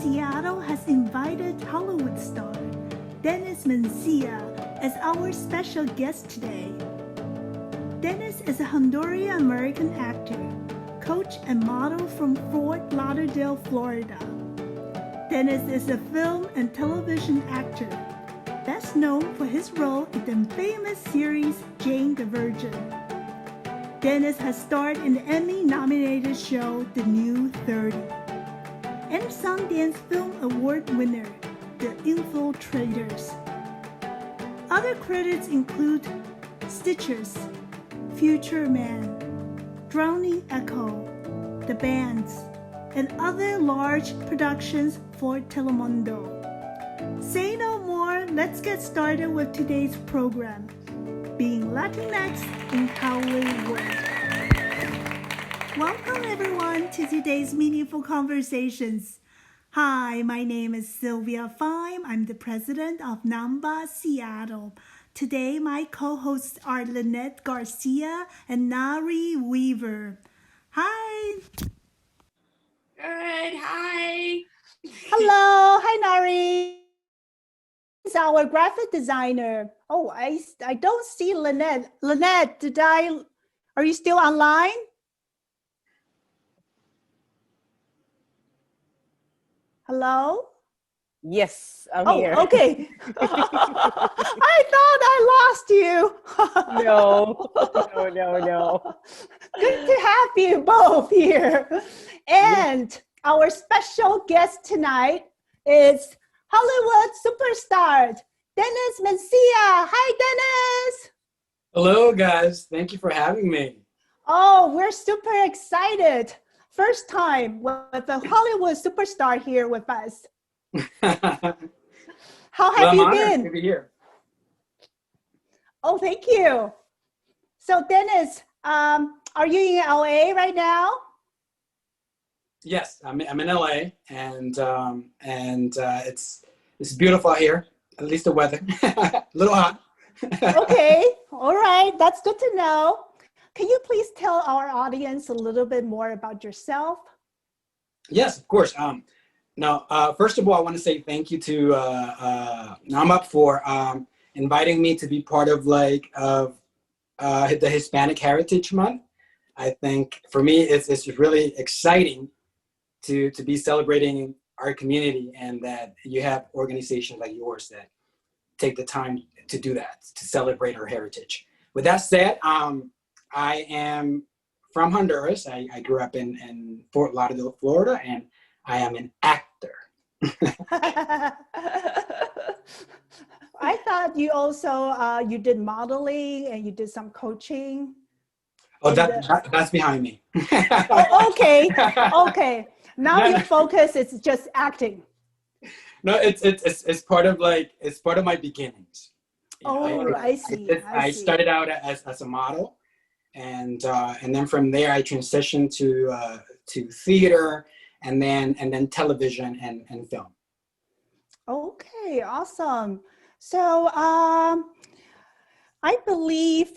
Seattle has invited Hollywood star Dennis Mencia as our special guest today. Dennis is a Honduran-American actor, coach, and model from Fort Lauderdale, Florida. Dennis is a film and television actor, best known for his role in the famous series Jane the Virgin. Dennis has starred in the Emmy-nominated show The New 30 and Sundance Film Award winner The Infiltrators. Other credits include Stitches, Future Man, Drowning Echo, The Bands, and other large productions for Telemundo. Say no more, let's get started with today's program, Being Latinx in Hollywood. Welcome everyone to today's Meaningful Conversations. Hi, my name is Sylvia Fime. I'm the president of NAWMBA Seattle. Today, my co-hosts are Lynette Garcia and Nari Weaver. Hi. Good. Hi. Hello. Hi, Nari. This is our graphic designer. Oh, I don't see Lynette. Lynette, are you still online? Hello? Yes, I'm here. Okay. I thought I lost you. No. Good to have you both here. And our special guest tonight is Hollywood superstar, Dennis Mencia. Hi, Dennis. Hello, guys. Thank you for having me. Oh, we're super excited. First time with a Hollywood superstar here with us. How have you been? To be here. Oh, thank you. So, Dennis, are you in LA right now? Yes, I'm in LA, and it's beautiful out here. At least the weather, a little hot. Okay, all right, that's good to know. Can you please tell our audience a little bit more about yourself? Yes, of course. Now, first of all, I want to say thank you to NAWMBA for inviting me to be part of the Hispanic Heritage Month. I think for me, it's really exciting to be celebrating our community, and that you have organizations like yours that take the time to do that, to celebrate our heritage. With that said, I am from Honduras. I grew up in Fort Lauderdale, Florida, and I am an actor. I thought you also, you did modeling and you did some coaching. Oh, that's behind me. Oh, okay. Now your focus is just acting. No, it's part of my beginnings. I see. I started out as a model, and then from there I transitioned to theater, and then television and film. Okay, awesome. So I believe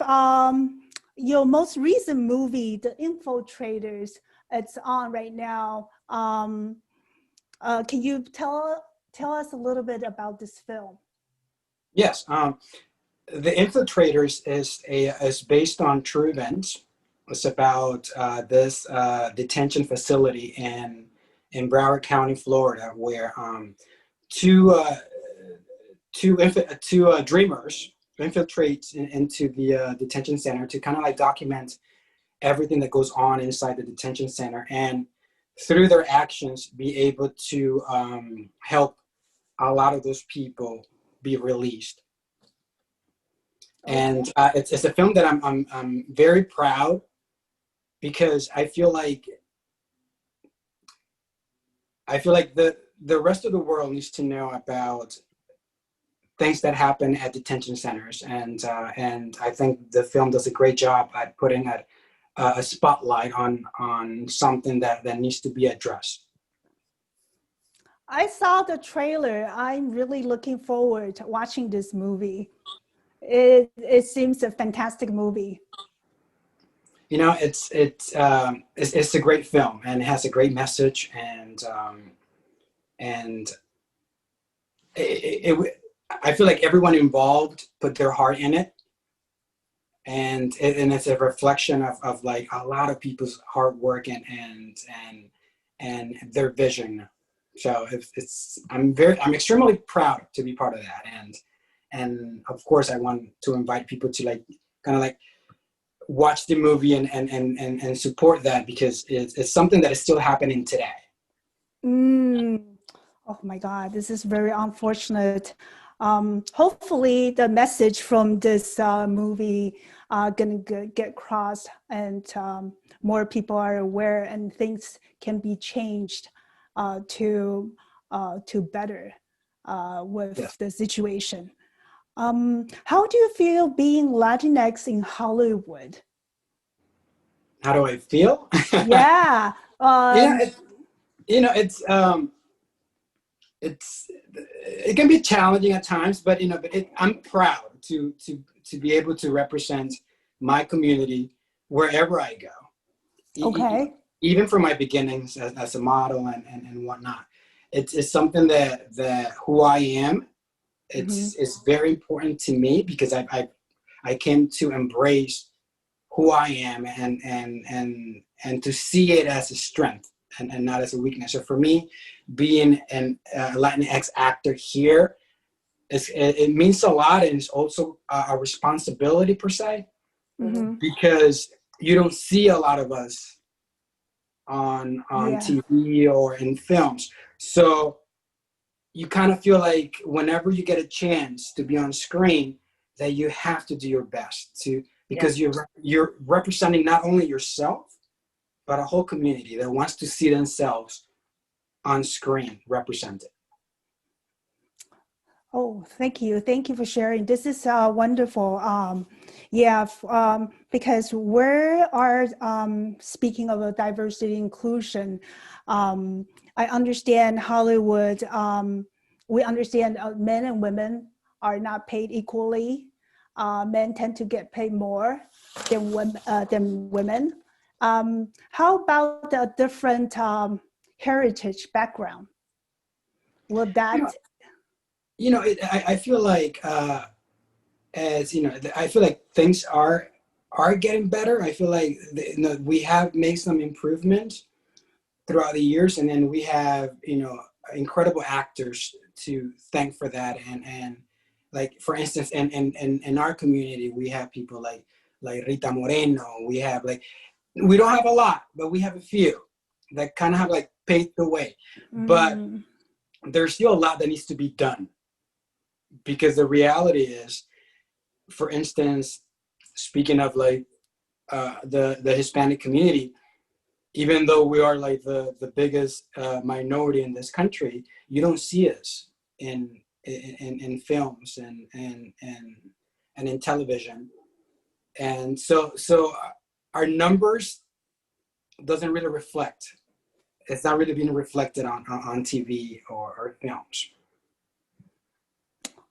your most recent movie, The Infiltrators, it's on right now. Can you tell us a little bit about this film? Yes, The Infiltrators is based on true events. It's about this detention facility in Broward County, Florida, where two dreamers infiltrate into the detention center to kind of like document everything that goes on inside the detention center, and through their actions be able to help a lot of those people be released. Okay. And it's a film that I'm very proud, because I feel like the rest of the world needs to know about things that happen at detention centers, and I think the film does a great job at putting a spotlight on something that needs to be addressed. I saw the trailer. I'm really looking forward to watching this movie. It seems a fantastic movie. You know, it's a great film, and it has a great message, and I feel like everyone involved put their heart in it, and it's a reflection of like a lot of people's hard work and their vision. So I'm extremely proud to be part of that, and of course I want to invite people to like kind of like watch the movie and support that, because it's something that is still happening today. Oh my God, this is very unfortunate. Hopefully the message from this movie gonna get crossed, and more people are aware, and things can be changed to better with the situation. How do you feel being Latinx in Hollywood? How do I feel? Yeah. It can be challenging at times, but I'm proud to be able to represent my community wherever I go. Okay. Even from my beginnings as a model and whatnot, it's something that who I am. It's very important to me, because I came to embrace who I am and to see it as a strength and not as a weakness. So for me, being a Latinx actor here, it means a lot, and it's also a responsibility per se, because you don't see a lot of us on TV or in films. So you kind of feel like whenever you get a chance to be on screen, that you have to do your best because you're representing not only yourself, but a whole community that wants to see themselves on screen represented. Oh, thank you. Thank you for sharing. This is wonderful. Because we are speaking of a diversity inclusion. I understand Hollywood. We understand men and women are not paid equally. Men tend to get paid more than women. How about a different heritage background? Will that? I feel like I feel like things are getting better. I feel like we have made some improvements throughout the years, and then we have incredible actors to thank for that. And like, for instance, in our community, we have people like Rita Moreno. We have we don't have a lot, but we have a few that kind of have like paved the way. But there's still a lot that needs to be done, because the reality is, for instance, speaking of like the Hispanic community, even though we are like the biggest minority in this country, you don't see us in films and in television, and so our numbers doesn't really reflect. It's not really being reflected on TV or films.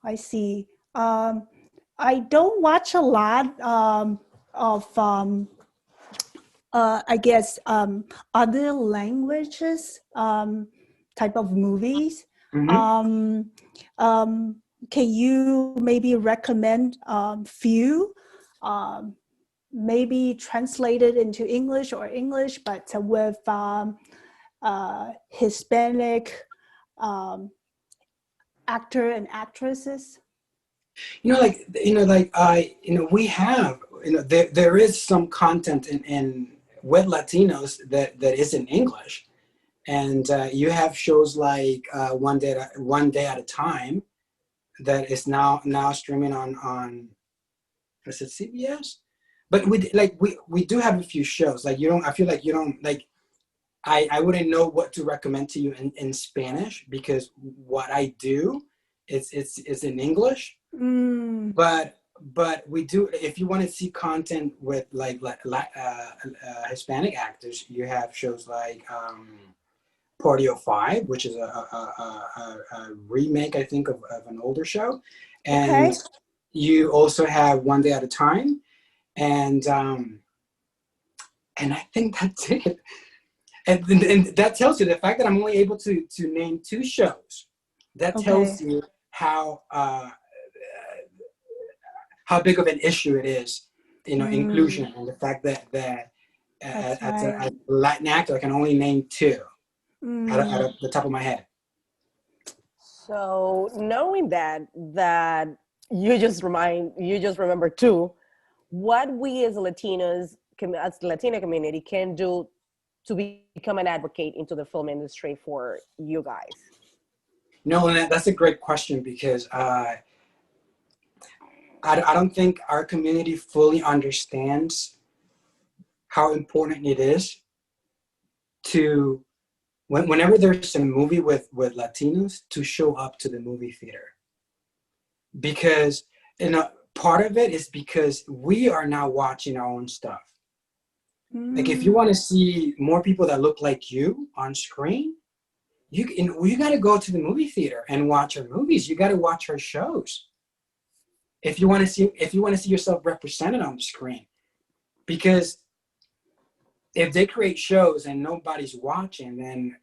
I see. I don't watch a lot of, I guess, other languages type of movies. Can you maybe recommend few, maybe translated into English, but with Hispanic actor and actresses? We have, there is some content with Latinos that is in English, and you have shows like One Day at a Time that is now streaming on is it CBS? But we do have a few shows. I feel like you don't like. I wouldn't know what to recommend to you in Spanish, because what I do it's in English. But we do, if you want to see content with Hispanic actors, you have shows like Party of Five, which is a remake, I think, of an older show, and you also have One Day at a Time, and I think that's it. And that tells you the fact that I'm only able to name 2 shows. That tells you how big of an issue it is, inclusion, and the fact that as a Latin actor, I can only name 2 out of the top of my head. So knowing that you just remember 2, what we as Latinos, as the Latino community, can do to become an advocate into the film industry for you guys? No, Lynette, that's a great question, because I don't think our community fully understands how important it is to, whenever there's a movie with Latinos, to show up to the movie theater. Because part of it is because we are now watching our own stuff. Like, if you want to see more people that look like you on screen, you got to go to the movie theater and watch our movies. You got to watch our shows. If you want to see yourself represented on the screen, because if they create shows and nobody's watching, then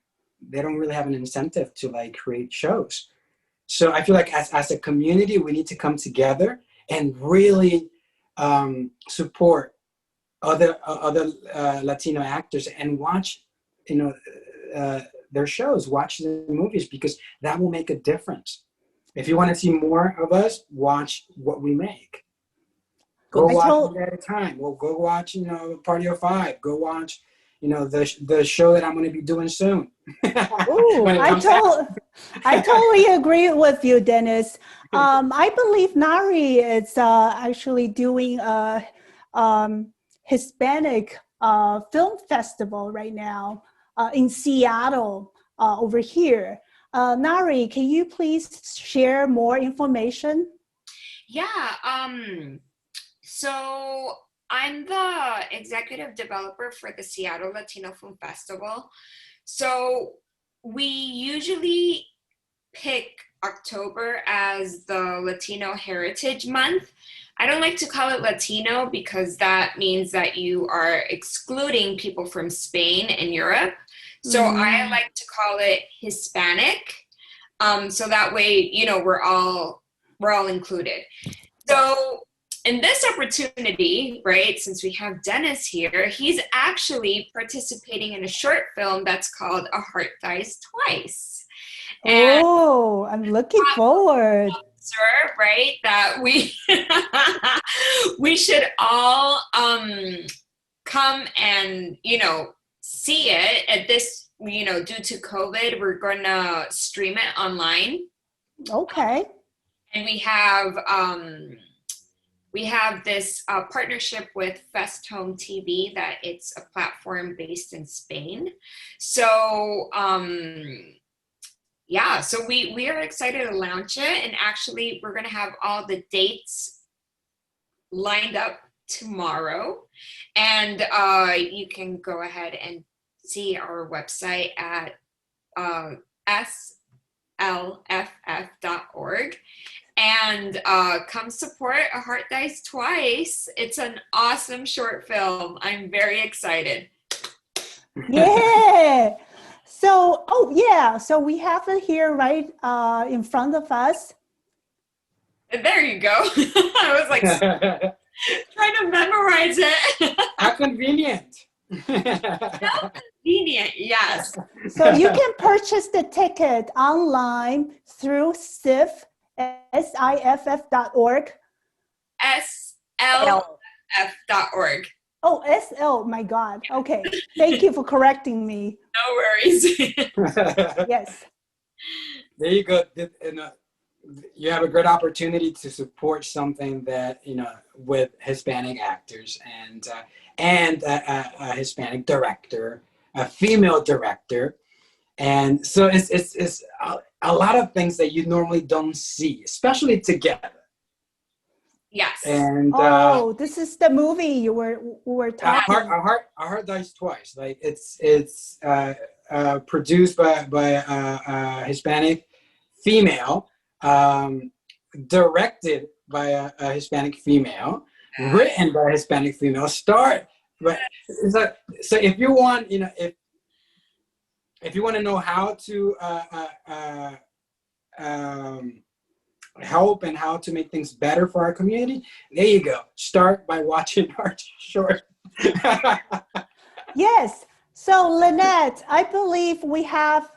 they don't really have an incentive to create shows. So I feel like as a community, we need to come together and really support other Latino actors and watch, their shows, watch the movies, because that will make a difference. If you want to see more of us, watch what we make. Go watch it at a time. Well, go watch, Party of 5. Go watch, the show that I'm going to be doing soon. Ooh, I totally agree with you, Dennis. I believe Nari is actually doing a Hispanic film festival right now in Seattle over here. Nari, can you please share more information? Yeah. So I'm the executive developer for the Seattle Latino Film Festival. So we usually pick October as the Latino Heritage Month. I don't like to call it Latino because that means that you are excluding people from Spain and Europe. So I like to call it Hispanic. So that way, we're all included. So in this opportunity, right, since we have Dennis here, he's actually participating in a short film that's called A Heart Dies Twice. And I'm looking forward. Right, that we we should all come and see it. At this, due to COVID, we're gonna stream it online. Okay. And we have this partnership with Fest Home TV, that it's a platform based in Spain. So so we are excited to launch it, and actually we're going to have all the dates lined up tomorrow, and you can go ahead and see our website at slff.org and come support A Heart Dies Twice. It's an awesome short film. I'm very excited. Yeah. So, so we have it here right in front of us. There you go. I was like trying to memorize it. How convenient. How convenient, yes. So you can purchase the ticket online through SIFF, SIFF.org. SLF.org. Oh, SL, my God. Okay. Thank you for correcting me. No worries. Yes. There you go. You have a great opportunity to support something that, with Hispanic actors and a Hispanic director, a female director. And so it's a lot of things that you normally don't see, especially together. Yes. And this is the movie we were talking. Our Heart Dies Twice. Like it's produced by a Hispanic female, directed by a Hispanic female, written by a Hispanic female, starred. But so if you want, if you want to know how to help and how to make things better for our community, there you go. Start by watching our short. Yes. So Lynette, I believe we have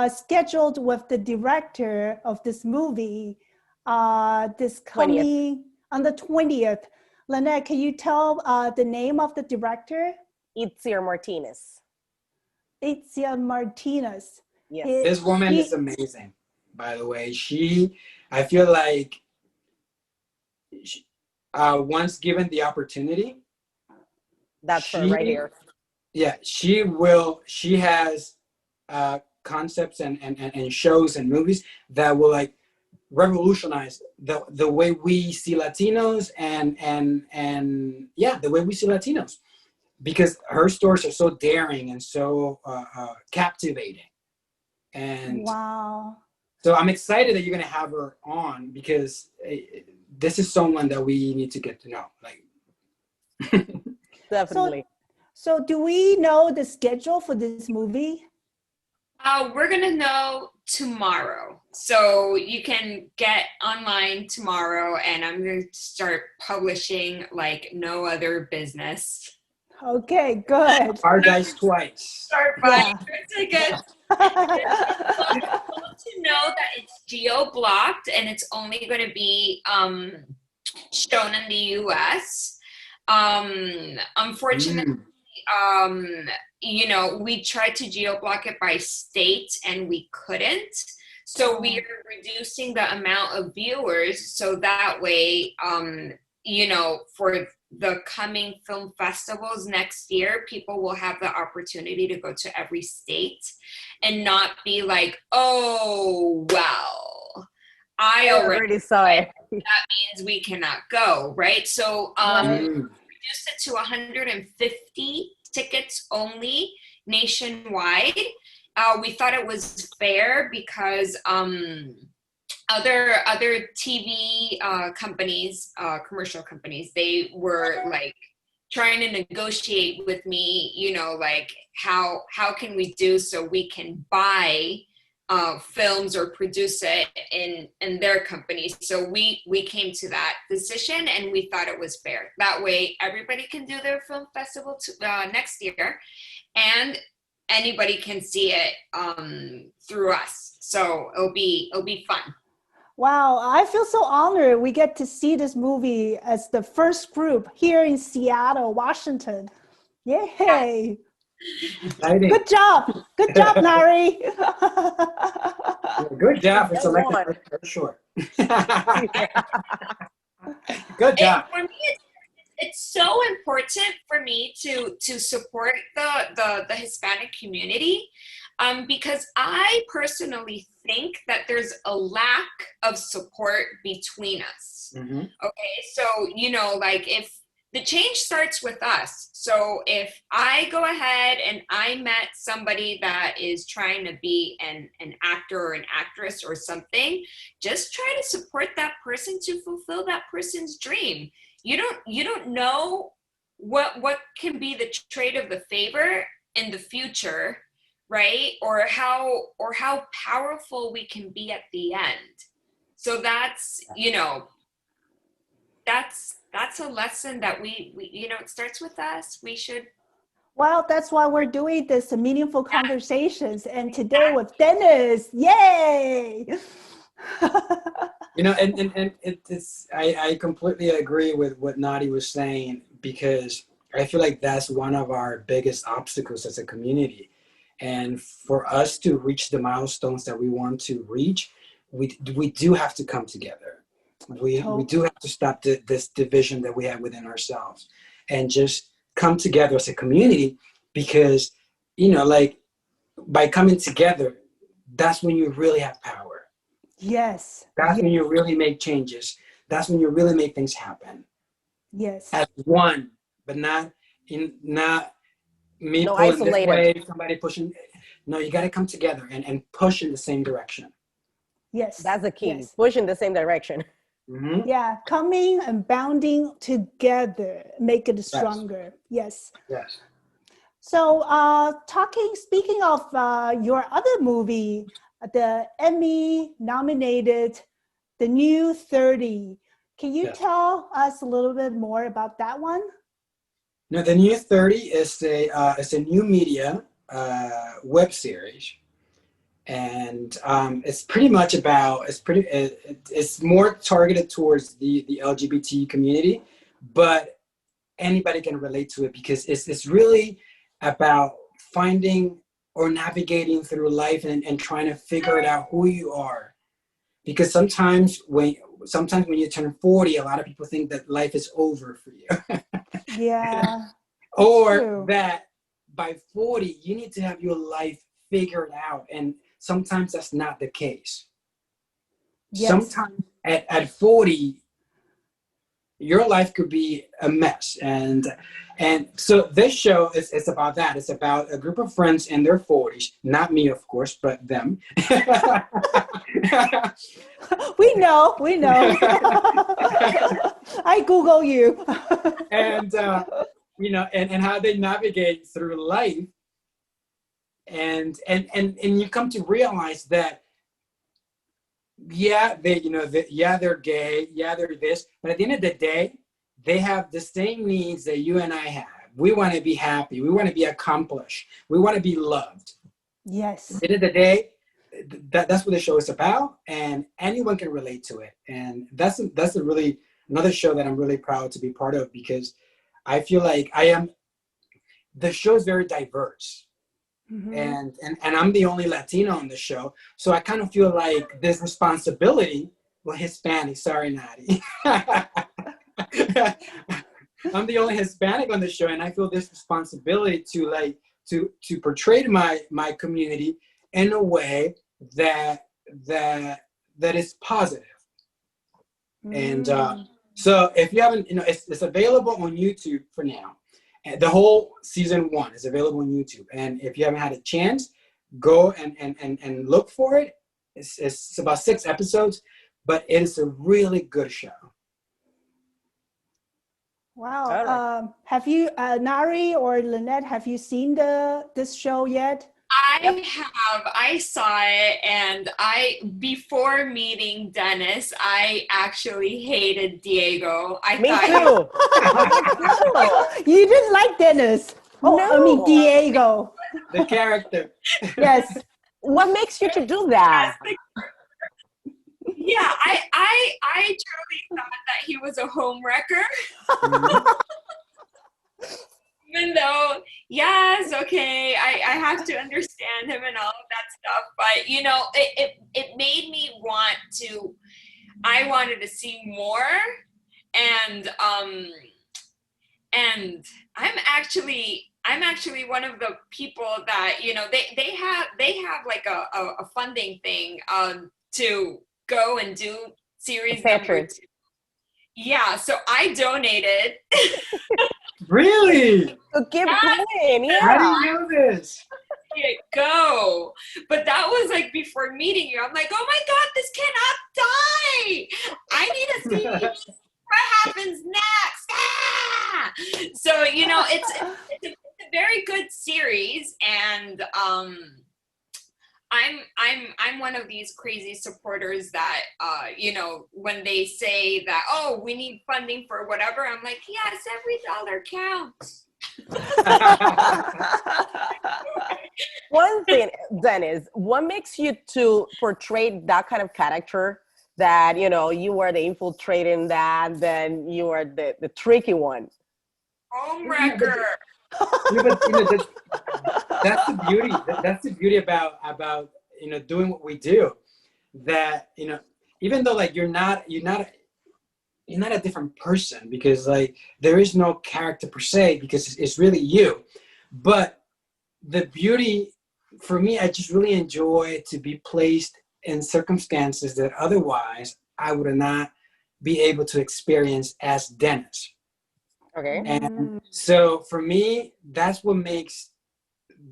scheduled with the director of this movie this coming 20th. on the 20th. Lynette, can you tell the name of the director? Itzia Martinez. Itzia Martinez. Yes. This woman is amazing, by the way. I feel like once given the opportunity, that's her right here. Yeah, she has concepts and shows and movies that will like revolutionize the way we see Latinos and yeah, the way we see Latinos, because her stories are so daring and so captivating. And wow. So I'm excited that you're gonna have her on, because this is someone that we need to get to know. Like, definitely. So do we know the schedule for this movie? We're gonna know tomorrow. So you can get online tomorrow, and I'm gonna start publishing like no other business. Okay, good. Paradise Twice. Start buying tickets. To know that it's geo-blocked and it's only going to be shown in the US. Unfortunately, you know, we tried to geo-block it by state and we couldn't. So we are reducing the amount of viewers, so that way, you know, for the coming film festivals next year, people will have the opportunity to go to every state and not be like, oh, well, I already saw it. That means we cannot go, right? So reduced it to 150 tickets only nationwide. We thought it was fair because other TV companies, commercial companies, they were like trying to negotiate with me, you know, like how can we do so we can buy films or produce it in their companies. So we came to that decision, and we thought it was fair. That way everybody can do their film festival next year, and anybody can see it through us. So it'll be fun. Wow, I feel so honored we get to see this movie as the first group here in Seattle, Washington. Yay! Exciting. Good job, Nari. Good job for selecting for sure. Good job. For me, it's so important for me to support the Hispanic community, because I personally think that there's a lack of support between us. Okay, so, you know, like if the change starts with us. So if I go ahead and I met somebody that is trying to be an actor or an actress or something, just try to support that person to fulfill that person's dream. You don't know what can be the trade of the favor in the future, right? Or how powerful we can be at the end. So that's, you know, that's a lesson that we you know, it starts with us. We should. Well, that's why we're doing this meaningful conversations, and today with Dennis. Yay! You know, and it's I completely agree with what Nadi was saying, because I feel like that's one of our biggest obstacles as a community. And for us to reach the milestones that we want to reach, we do have to come together. We do have to stop this division that we have within ourselves and just come together as a community, because, you know, like by coming together, that's when you really have power. Yes. That's when you really make changes. That's when you really make things happen. Yes. As one, but not me no pulling isolated. this way, somebody pushing. No, you got to come together and push in the same direction. Yes. That's the key. Yes. Push in the same direction. Mm-hmm. Yeah, coming and bounding together, make it stronger. Yes. Yes. So, speaking of your other movie, the Emmy nominated, The New 30. Can you Yes. tell us a little bit more about that one? No, The New 30 is a new media web series, and it's pretty much about it's more targeted towards the LGBT community, but anybody can relate to it because it's really about finding or navigating through life and trying to figure it out who you are. Because sometimes when you turn 40, a lot of people think that life is over for you. Yeah. Or true. that by 40, you need to have your life figured out. And sometimes that's not the case. Yes. Sometimes at 40, your life could be a mess. And so this show is about that. It's about a group of friends in their 40s, not me, of course, but them. We know. I Google you. And and how they navigate through life, and you come to realize that they're gay, they're this, but at the end of the day, they have the same needs that you and I have. We want to be happy, we want to be accomplished, we want to be loved. Yes. At the end of the day, that's what the show is about, and anyone can relate to it. And that's a really another show that I'm really proud to be part of, because I feel like the show is very diverse. Mm-hmm. And I'm the only Latino on the show, so I kind of feel like this responsibility. Well, Hispanic, sorry, Natty. I'm the only Hispanic on the show, and I feel this responsibility to portray my community in a way that is positive. And so if you haven't, it's available on YouTube for now. And the whole season 1 is available on YouTube. And if you haven't had a chance, go and look for it. It's about 6 episodes, but it is a really good show. Wow. Right. Have you, Nari or Lynette, have you seen this show yet? I saw it, and before meeting Dennis, I actually hated Diego. Me too. You didn't like Dennis. Oh, No. I mean Diego. The character. Yes. What makes you to do that? Yeah, I truly thought that he was a homewrecker. Mhm. Even though, yes, okay, I have to understand him and all of that stuff, but it made me I wanted to see more, and I'm actually one of the people that they have like a funding thing to go and do series number 2. Yeah, so I donated. Really? So keep going, yeah. How do you know this? Go. But that was like before meeting you. I'm like, oh my God, this cannot die. I need to see what happens next. Ah! So, it's a very good series, and I'm one of these crazy supporters that when they say that, oh, we need funding for whatever, I'm like, yes, every dollar counts. One thing, Dennis, what makes you to portray that kind of character, that you were the infiltrating, that then you are the tricky one? Homewrecker. That's the beauty. That's the beauty about doing what we do. That even though like you're not a different person, because like there is no character per se, because it's really you. But the beauty for me, I just really enjoy to be placed in circumstances that otherwise I would not be able to experience as Dennis. Okay. And so for me, that's what makes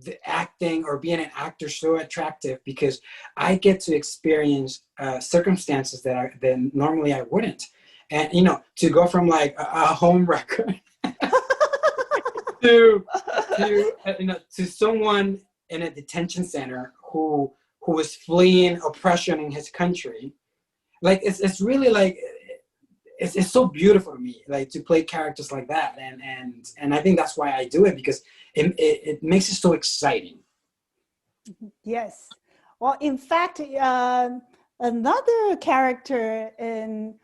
the acting or being an actor so attractive, because I get to experience circumstances that normally I wouldn't. And to go from like a home wrecker to to someone in a detention center who was fleeing oppression in his country. Like it's really like it's so beautiful to me, like to play characters like that, and I think that's why I do it, because it makes it so exciting. Yes. Well, in fact, another character in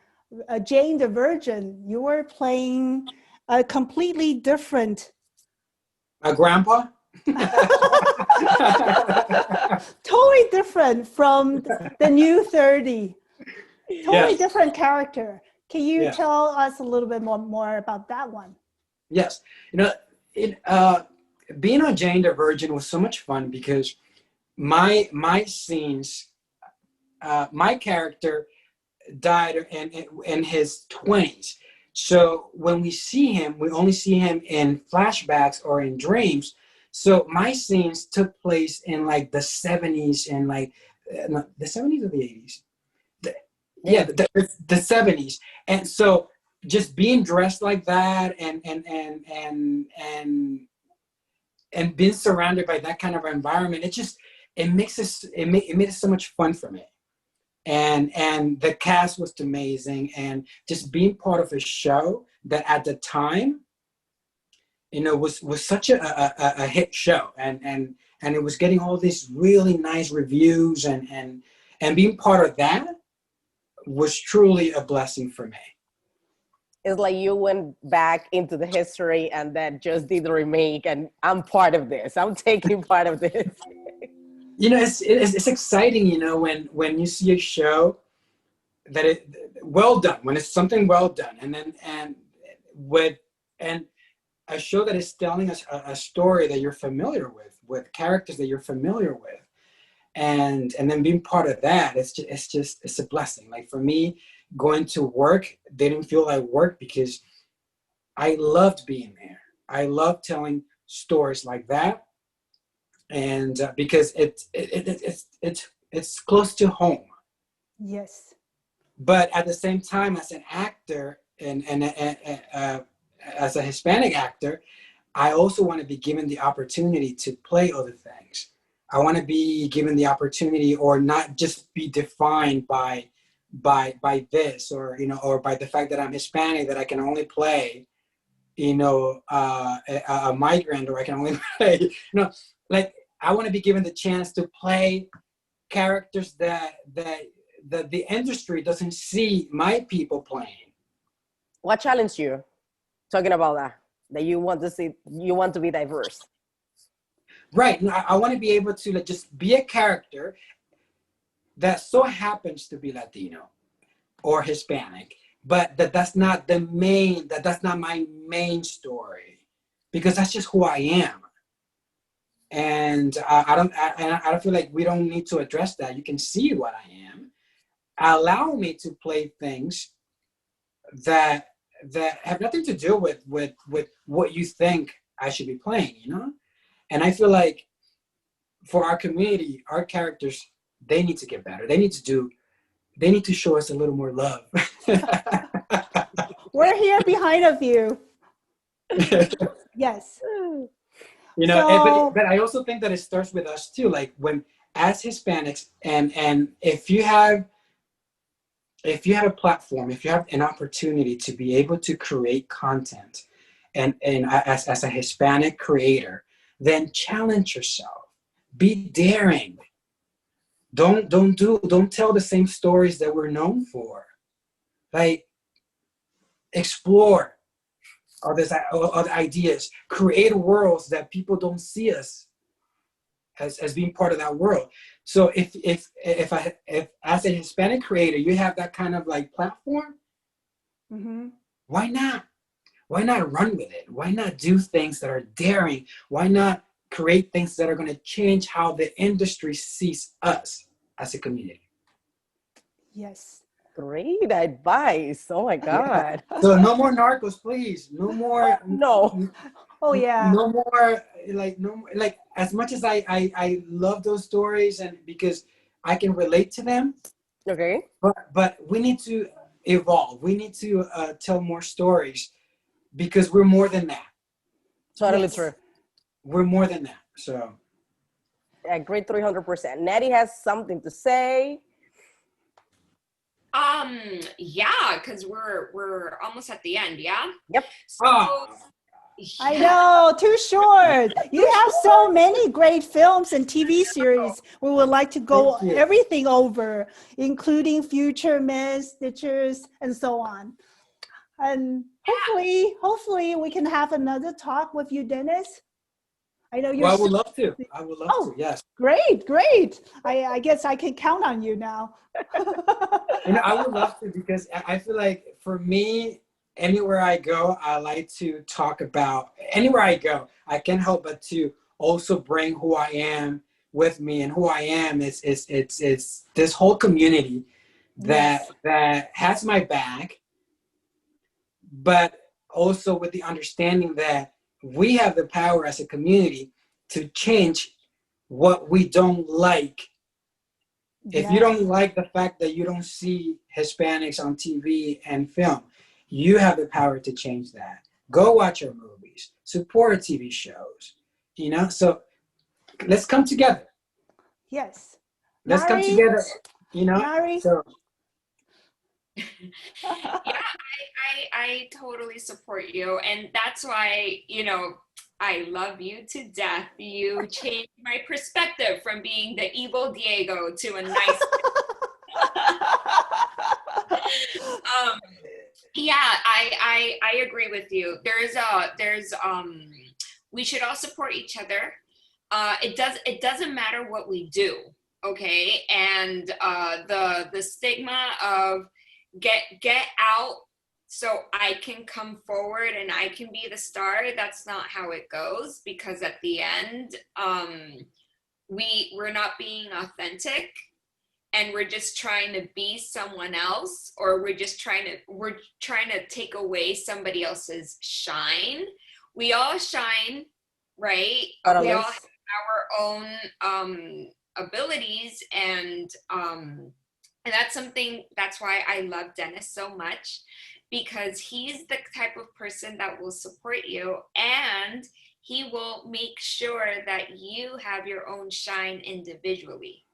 Jane the Virgin, you were playing a completely different. A grandpa. Totally different from the new 30. Totally Yes. different character. Can you Yes. tell us a little bit more about that one? Yes. Being on Jane the Virgin was so much fun because my scenes, my character died in his 20s. So when we see him, we only see him in flashbacks or in dreams. So my scenes took place in like the 70s and like the 70s or the 80s. The 70s. And so just being dressed like that and being surrounded by that kind of environment, it made it so much fun for me. And the cast was amazing, and just being part of a show that at the time, was such a hit show, and it was getting all these really nice reviews, and being part of that was truly a blessing for me. It's like you went back into the history and then just did the remake, and I'm part of this. I'm taking part of this. It's exciting, when you see a show that well done, when it's something well done, and a show that is telling us a story that you're familiar with characters that you're familiar with, and then being part of that, it's a blessing. Like for me, going to work didn't feel like work because I loved being there. I loved telling stories like that, and because it's close to home. Yes. But at the same time, as an actor and as a Hispanic actor, I also want to be given the opportunity to play other things. I want to be given the opportunity, or not just be defined by this, or by the fact that I'm Hispanic, that I can only play a migrant, or I can only play like I want to be given the chance to play characters that the industry doesn't see my people playing. What challenged you talking about that you want to be diverse? Right. I want to be able to just be a character that so happens to be Latino or Hispanic, but that's not my main story, because that's just who I am. And I don't feel like we don't need to address that. You can see what I am. Allow me to play things that have nothing to do with what you think I should be playing, And I feel like for our community, our characters, they need to get better. They need to show us a little more love. We're here behind of you. Yes. But I also think that it starts with us too. Like when, as Hispanics, and if you have a platform, if you have an opportunity to be able to create content, and as a Hispanic creator, then challenge yourself. Be daring. Don't tell the same stories that we're known for. Like, explore other ideas, create worlds that people don't see us as being part of that world. So if as a Hispanic creator, you have that kind of like platform, mm-hmm. Why not run with it? Why not do things that are daring? Why not create things that are going to change how the industry sees us as a community? Yes. Great advice. Oh my God. Yeah. So no more narcos, please. No more. No. Oh yeah. No more, like as much as I love those stories, and because I can relate to them. Okay. But we need to evolve. We need to tell more stories, because we're more than that. Totally Yes. true. we're more than that. So I agree 300%. Natty has something to say. Yeah, because we're almost at the end, yeah? Yep. So I know, too short. You have so many great films and TV series. We would like to go Thank you. everything over, including Future Miss, Stitchers, and so on. And hopefully we can have another talk with you, Dennis. I know you're Well, I would love to. I would love to, yes. Great. I guess I can count on you now. I would love to, because I feel like for me, anywhere I go, I like to talk about, anywhere I go, I can't help but to also bring who I am with me. And who I am is this whole community that has my back, but also with the understanding that we have the power as a community to change what we don't like. If you don't like the fact that you don't see Hispanics on TV and film, you have the power to change that. Go watch our movies, support TV shows, so let's come together. Yes. Let's come together, Mari? So yeah, I totally support you. And that's why, I love you to death. You changed my perspective from being the evil Diego to a nice yeah, I agree with you. We should all support each other. It doesn't matter what we do, okay? And the stigma of get out so I can come forward and I can be the star, that's not how it goes, because at the end, we're not being authentic, and we're just trying to be someone else, or we're trying to take away somebody else's shine. We all shine, right? We all have our own abilities, and that's why I love Dennis so much, because he's the type of person that will support you, and he will make sure that you have your own shine individually.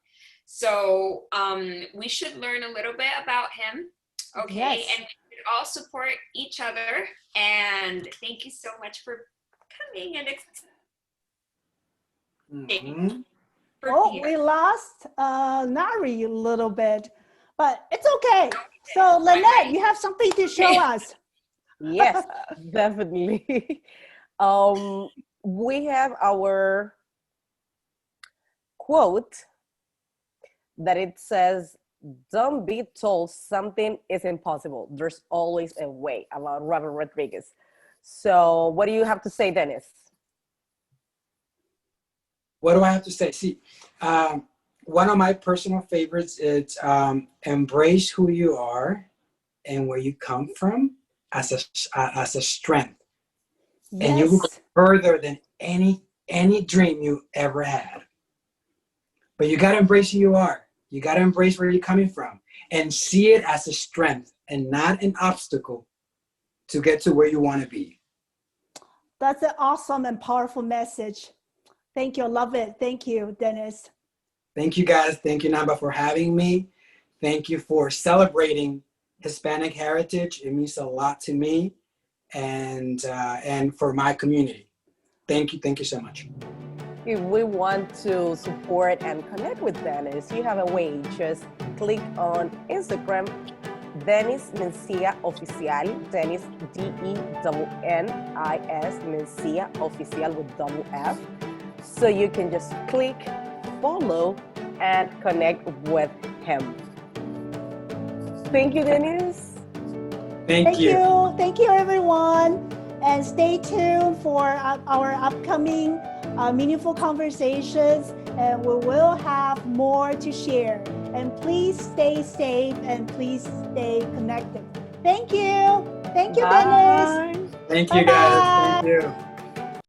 So we should learn a little bit about him, okay? Yes. And we should all support each other. And thank you so much for coming and we lost Nari a little bit, but it's okay. So Lynette, you have something to show us. Yes, definitely. We have our quote that it says, "Don't be told something is impossible. There's always a way," about Robert Rodriguez. So what do you have to say, Dennis? What do I have to say? See, one of my personal favorites is embrace who you are and where you come from as a strength. Yes. And you will go further than any dream you ever had. But you got to embrace who you are. You got to embrace where you're coming from and see it as a strength and not an obstacle to get to where you want to be. That's an awesome and powerful message. Thank you. I love it. Thank you, Dennis. Thank you, guys. Thank you, NAWMBA, for having me. Thank you for celebrating Hispanic heritage. It means a lot to me and for my community. Thank you. Thank you so much. If we want to support and connect with Dennis, you have a way. Just click on Instagram, Dennis Mencia Oficial, Dennis DENNIS Mencia Oficial with double F. So you can just click, follow, and connect with him. Thank you, Dennis. Thank you. Thank you, everyone. And stay tuned for our upcoming meaningful conversations, and we will have more to share. And please stay safe and please stay connected. Thank you. Thank you, Dennis. Thank you, guys. Thank you.